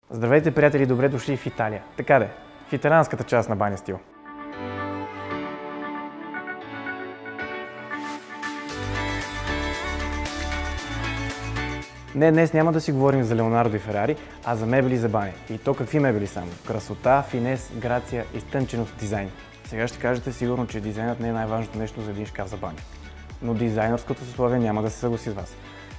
Здравейте, приятели, добре дошли в Италия. Така де, в италианската част на Баня Стил. Не, днес няма да си говорим за Леонардо и Ферари, а за мебели за баня. И то какви мебели само? Красота, финес, грация, изтънченост, дизайн. Сега ще кажете сигурно, че дизайнът не е най-важното нещо за един шкаф за баня. Но дизайнерското съсловие няма да се съгласи с вас.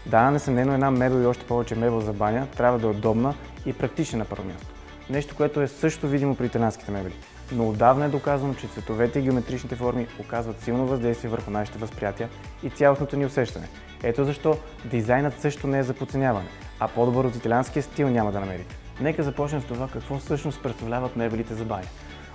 Да, несъмнено една мебел и още повече мебел за баня трябва да е удобна и практична на първо място. Нещо, което е също видимо при италианските мебели. Но отдавна е доказано, че цветовете и геометричните форми оказват силно въздействие върху нашите възприятия и цялостното ни усещане. Ето защо дизайнът също не е за подценяване, а по-добър от италианския стил няма да намерите. Нека започнем с това какво всъщност представляват мебелите за баня.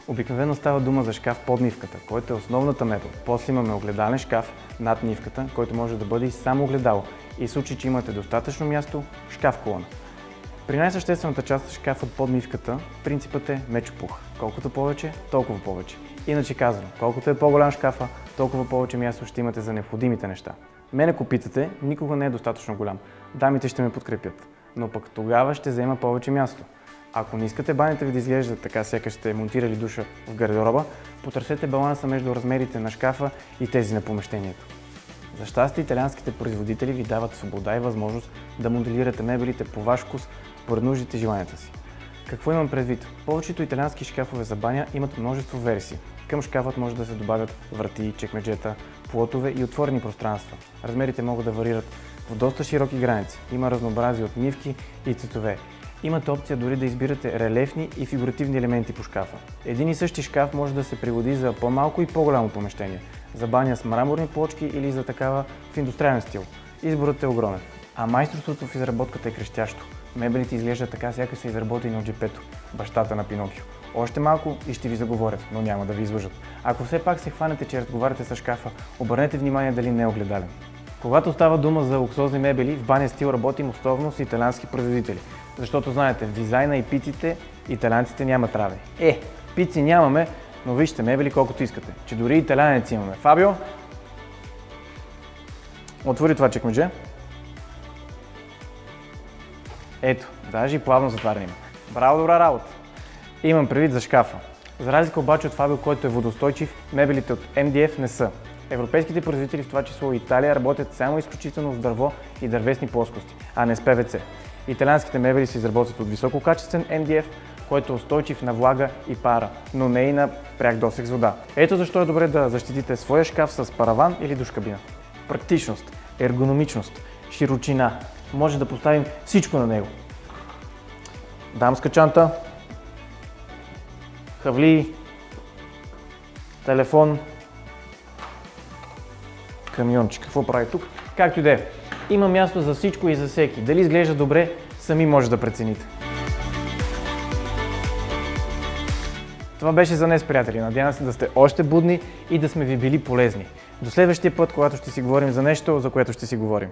Обикновено става дума за шкаф под нивката, който е основната мебел. После имаме огледален шкаф над нивката, който може да бъде и само огледало. И в случай, че имате достатъчно място, шкаф колона. При най-съществената част на шкафа под нивката принципът е мечопух. Колкото повече, толкова повече. Иначе казано, колкото е по-голям шкафа, толкова повече място ще имате за необходимите неща. Мен, ако питате, никога не е достатъчно голям. Дамите ще ме подкрепят, но пък тогава ще заема повече място. Ако не искате банята ви да изглежда така, сякаш сте монтирали душа в гардероба, потърсете баланса между размерите на шкафа и тези на помещението. За щастие, италианските производители ви дават свобода и възможност да моделирате мебелите по ваш вкус, според нуждите и желанията си. Какво имам предвид? Повечето италиански шкафове за баня имат множество версии. Към шкафът може да се добавят врати, чекмеджета, плотове и отворени пространства. Размерите могат да варират в доста широки граници. Има разнообразие от нивки и цветове. Имате опция дори да избирате релефни и фигуративни елементи по шкафа. Един и същи шкаф може да се пригоди за по-малко и по-голямо помещение, за баня с мраморни плочки или за такава в индустриален стил. Изборът е огромен. А майсторството в изработката е крещящо. Мебелите изглеждат така, сякаш са изработени от Джепето, бащата на Пинокио. Още малко и ще ви заговорят, но няма да ви излъжат. Ако все пак се хванете, че разговаряте с шкафа, обърнете внимание дали не е огледален. Когато става дума за луксозни мебели, в Баня Стил работим основно с италиански производители. Защото знаете, в дизайна и пиците италианците нямат равни. Пици нямаме, но вижте мебели колкото искате, че дори италианец имаме. Фабио, отвори това чекмедже. Ето, даже и плавно затваряне има. Браво, добра работа! Имам предвид за шкафа. За разлика обаче от Фабио, който е водостойчив, мебелите от MDF не са. Европейските производители, в това число и Италия, работят само изключително с дърво и дървесни плоскости, а не с ПВЦ. Италианските мебели се изработват от висококачествен MDF, който е устойчив на влага и пара, но не и на пряк досег с вода. Ето защо е добре да защитите своя шкаф с параван или душкабина. Практичност, ергономичност, широчина. Може да поставим всичко на него. Дамска чанта, хавли, телефон, камиончик. Какво прави тук? Както и да е. Има място за всичко и за всеки. Дали изглежда добре, сами може да прецените. Това беше за днес, приятели. Надявам се да сте още будни и да сме ви били полезни. До следващия път, когато ще си говорим за нещо, за което ще си говорим.